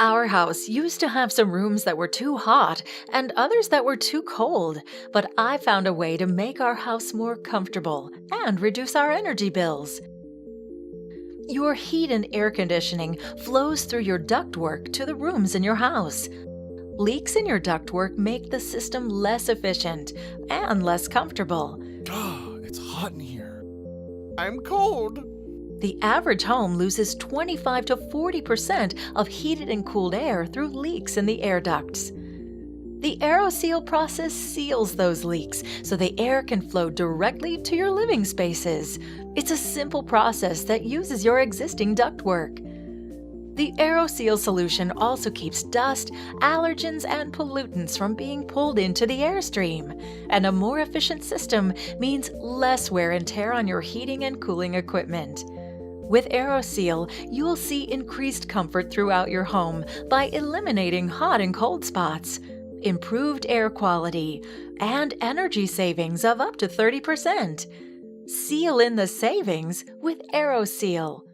Our house used to have some rooms that were too hot and others that were too cold, but I found a way to make our house more comfortable and reduce our energy bills. Your heat and air conditioning flows through your ductwork to the rooms in your house. Leaks in your ductwork make the system less efficient and less comfortable. It's hot in here. I'm cold. The average home loses 25 to 40% of heated and cooled air through leaks in the air ducts. The Aeroseal process seals those leaks so the air can flow directly to your living spaces. It's a simple process that uses your existing ductwork. The Aeroseal solution also keeps dust, allergens, and pollutants from being pulled into the airstream. And a more efficient system means less wear and tear on your heating and cooling equipment. With Aeroseal, you'll see increased comfort throughout your home by eliminating hot and cold spots, improved air quality, and energy savings of up to 30%. Seal in the savings with Aeroseal.